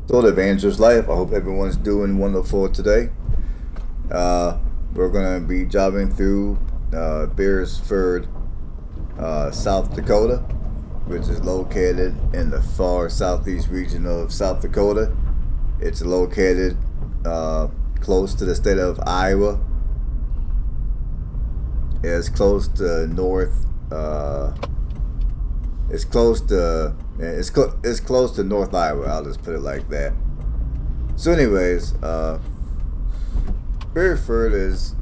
So the Evangelist Life. I hope everyone's doing wonderful today. Uh, we're gonna be driving through Beresford, South Dakota, which is located in the far southeast region of South Dakota. It's located close to the state of Iowa. It's close to north. It's close to. It's close to North Iowa. I'll just put it like that. So, anyways, Beresford is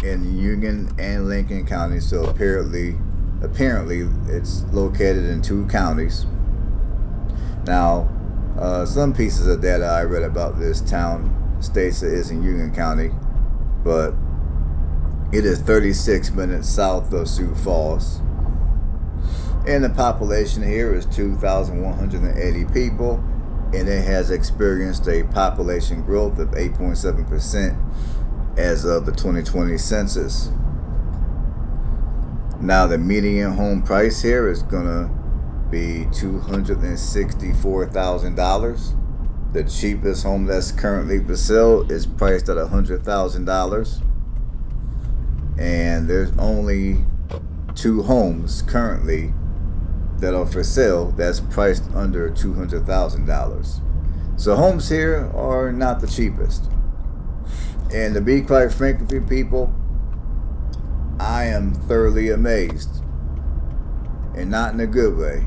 in Union and Lincoln County, so apparently, it's located in two counties. Now, some pieces of data I read about this town states it is in Union County, but it is 36 minutes south of Sioux Falls. And the population here is 2,180 people, and it has experienced a population growth of 8.7% as of the 2020 census. Now, the median home price here is going to be $264,000. The cheapest home that's currently for sale is priced at $100,000. And there's only two homes currently that are for sale that's priced under $200,000. So homes here are not the cheapest. And to be quite frank with you people, I am thoroughly amazed, and not in a good way,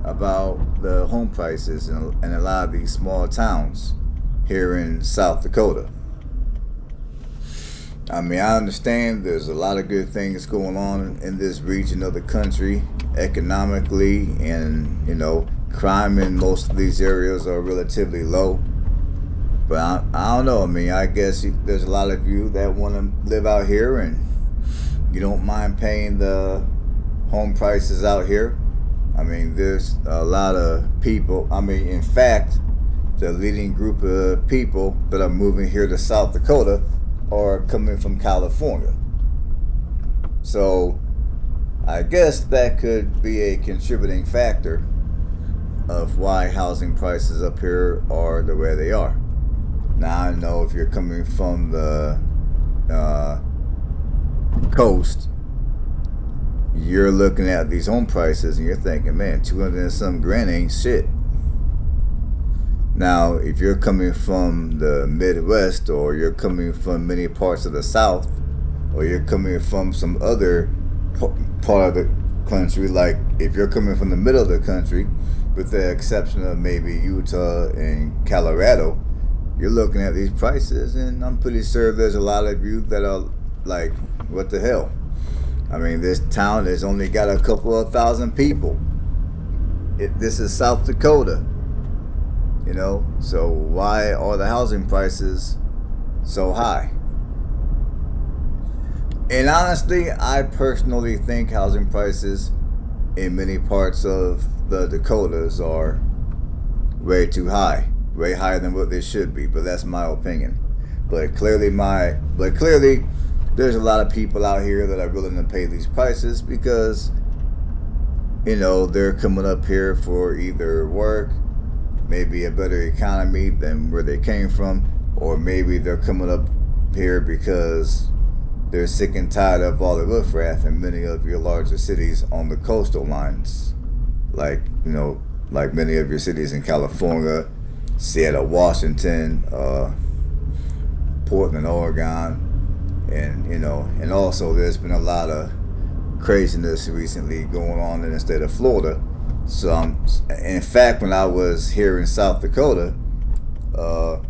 about the home prices in a lot of these small towns here in South Dakota. I mean, I understand there's a lot of good things going on in this region of the country economically, and crime in most of these areas are relatively low. But I don't know. I mean, I guess there's a lot of you that want to live out here and you don't mind paying the home prices out here. I mean, there's a lot of people. I mean, in fact, the leading group of people that are moving here to South Dakota are coming from California. So I guess that could be a contributing factor of why housing prices up here are the way they are. Now, I know if you're coming from the coast, you're looking at these home prices and you're thinking, man, 200 and some grand ain't shit. Now, if you're coming from the Midwest, or you're coming from many parts of the South, or you're coming from some other part of the country, like if you're coming from the middle of the country, with the exception of maybe Utah and Colorado, you're looking at these prices, and I'm pretty sure there's a lot of you that are like, what the hell? I mean, this town has only got a couple of thousand people. This is South Dakota, so why are the housing prices so high? And honestly, I personally think housing prices in many parts of the Dakotas are way too high, way higher than what they should be. But that's my opinion. But clearly, there's a lot of people out here that are willing to pay these prices because, they're coming up here for either work, maybe a better economy than where they came from, or maybe they're coming up here because they're sick and tired of all the riffraff in many of your larger cities on the coastal lines, like many of your cities in California, Seattle, Washington, Portland, Oregon, and also there's been a lot of craziness recently going on in the state of Florida. So in fact, when I was here in South Dakota, a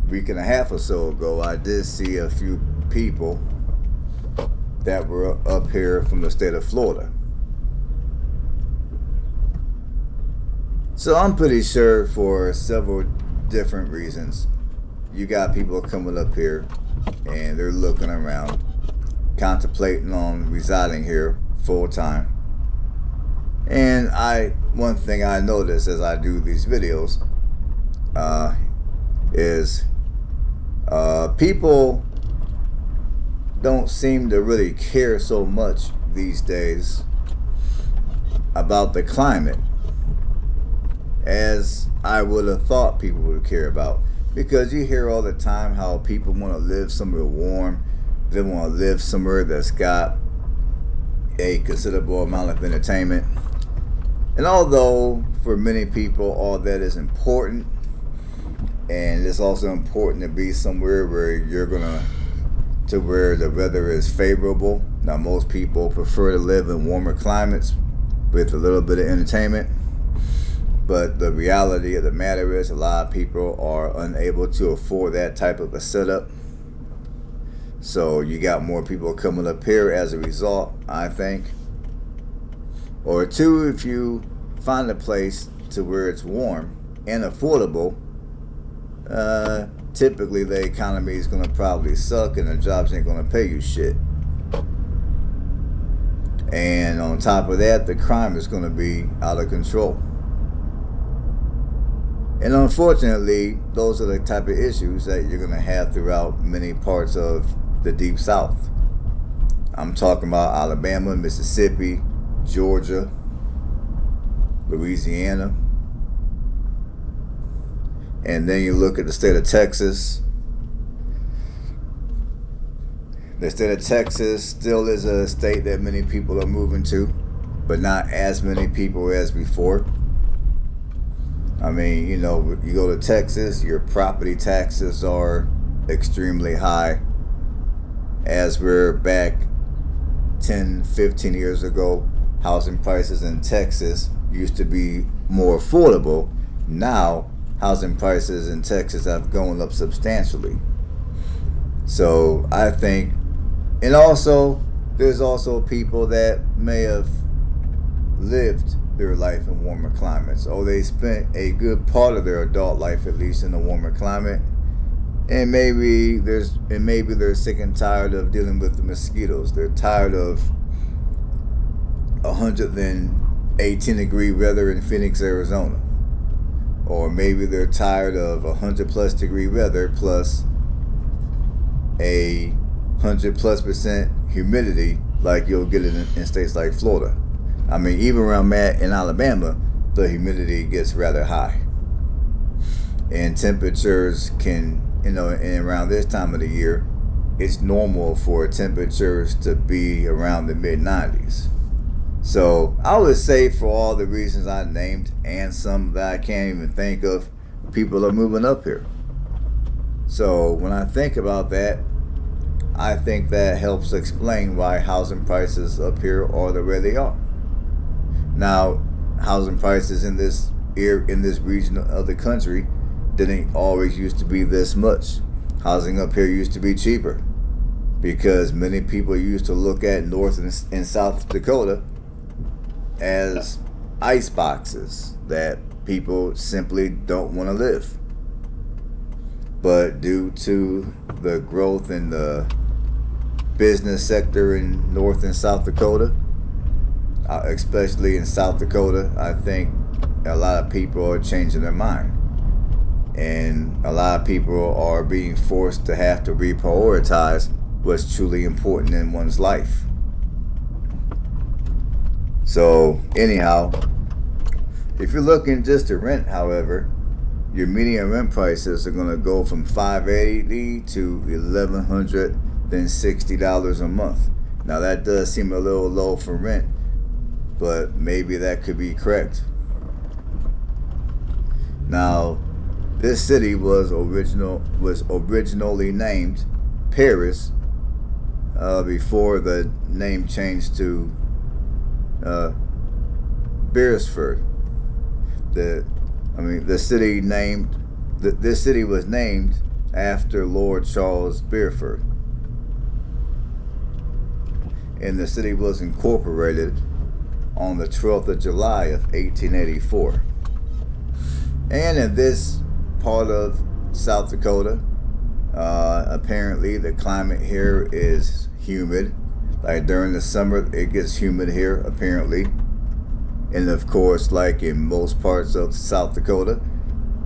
week and a half or so ago, I did see a few people that were up here from the state of Florida. So I'm pretty sure for several different reasons, you got people coming up here and they're looking around, contemplating on residing here full time. And one thing I notice as I do these videos is people don't seem to really care so much these days about the climate. as I would have thought people would care about. Because you hear all the time how people want to live somewhere warm, they want to live somewhere that's got a considerable amount of entertainment. And although for many people all that is important, and it's also important to be somewhere where you're gonna to where the weather is favorable. Now most people prefer to live in warmer climates with a little bit of entertainment. But the reality of the matter is a lot of people are unable to afford that type of a setup. So you got more people coming up here as a result, I think. Or two, if you find a place to where it's warm and affordable, typically the economy is going to probably suck and the jobs ain't going to pay you shit. And on top of that, the crime is going to be out of control. And unfortunately, those are the type of issues that you're going to have throughout many parts of the Deep South. I'm talking about Alabama, Mississippi, Georgia, Louisiana. And then you look at the state of Texas. The state of Texas still is a state that many people are moving to, but not as many people as before. I mean, you know, you go to Texas, your property taxes are extremely high. As we're back 10, 15 years ago, housing prices in Texas used to be more affordable. Now, housing prices in Texas have gone up substantially. So I think, and also there's also people that may have lived their life in warmer climates, or they spent a good part of their adult life at least in a warmer climate, and maybe they're sick and tired of dealing with the mosquitoes. They're tired of 118 degree weather in Phoenix, Arizona. Or maybe they're tired of 100+ degree weather plus a 100+% humidity like you'll get in states like Florida. I mean, even around in Alabama, the humidity gets rather high. And temperatures can, and around this time of the year, it's normal for temperatures to be around the mid-90s. So I would say for all the reasons I named and some that I can't even think of, people are moving up here. So when I think about that, I think that helps explain why housing prices up here are the way they are. Now, housing prices in this region of the country didn't always used to be this much. Housing up here used to be cheaper because many people used to look at North and South Dakota as ice boxes that people simply don't want to live. But due to the growth in the business sector in North and South Dakota, especially in South Dakota, I think a lot of people are changing their mind. And a lot of people are being forced to have to reprioritize what's truly important in one's life. So anyhow, if you're looking just to rent, however, your median rent prices are going to go from $580 to $1,160 a month. Now that does seem a little low for rent, but maybe that could be correct. Now, this city was originally named Paris before the name changed to Beresford. This city was named after Lord Charles Beresford, and the city was incorporated on the 12th of July of 1884. And in this part of South Dakota, apparently the climate here is humid. Like during the summer, it gets humid here, apparently. And of course, like in most parts of South Dakota,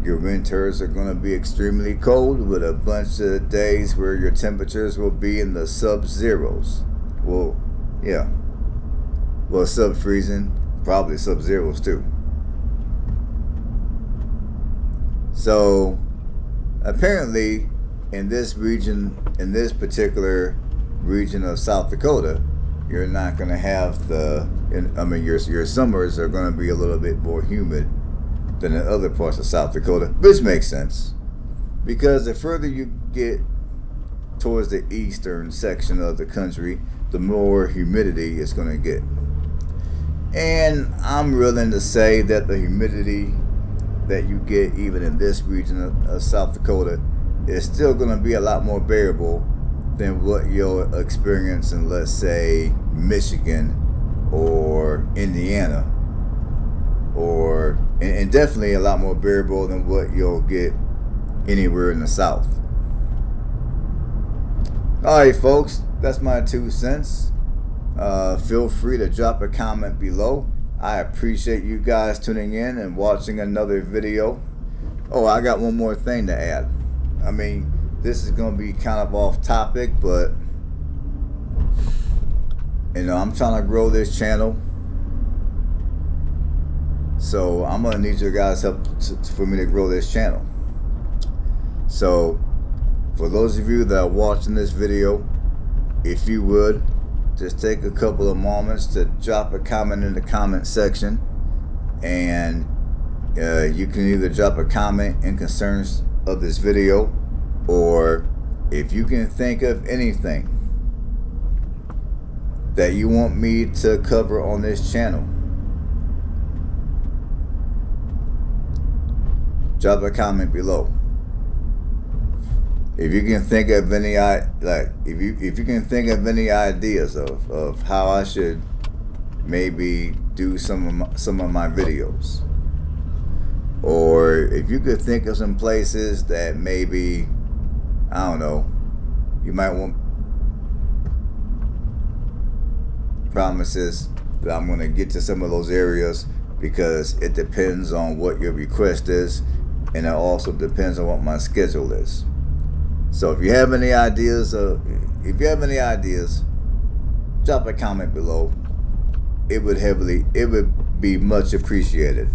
your winters are going to be extremely cold with a bunch of days where your temperatures will be in the sub-zeros. Well, yeah. Well, sub-freezing, probably sub-zeros too. So apparently in this particular region of South Dakota, you're not going to have your summers are going to be a little bit more humid than in other parts of South Dakota, which makes sense because the further you get towards the eastern section of the country, the more humidity it's going to get. And I'm willing to say that the humidity that you get even in this region of South Dakota is still going to be a lot more bearable than what you'll experience in, let's say, Michigan or Indiana, and definitely a lot more bearable than what you'll get anywhere in the South. Alright folks, that's my 2 cents. Feel free to drop a comment below. I appreciate you guys tuning in and watching another video. Oh, I got one more thing to add. I mean, this is going to be kind of off topic, but you know, I'm trying to grow this channel. So I'm going to need your guys' help for me to grow this channel. So for those of you that are watching this video, if you would, just take a couple of moments to drop a comment in the comment section. And you can either drop a comment in concerns of this video, or if you can think of anything that you want me to cover on this channel, drop a comment below. If you can think of any if you can think of any ideas of how I should maybe do some of my videos, or if you could think of some places that maybe, I don't know, you might want promises that I'm going to get to some of those areas, because it depends on what your request is, and it also depends on what my schedule is. So if you have any ideas, drop a comment below. It would be much appreciated.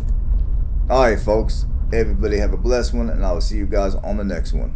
All right, folks. Everybody have a blessed one, and I will see you guys on the next one.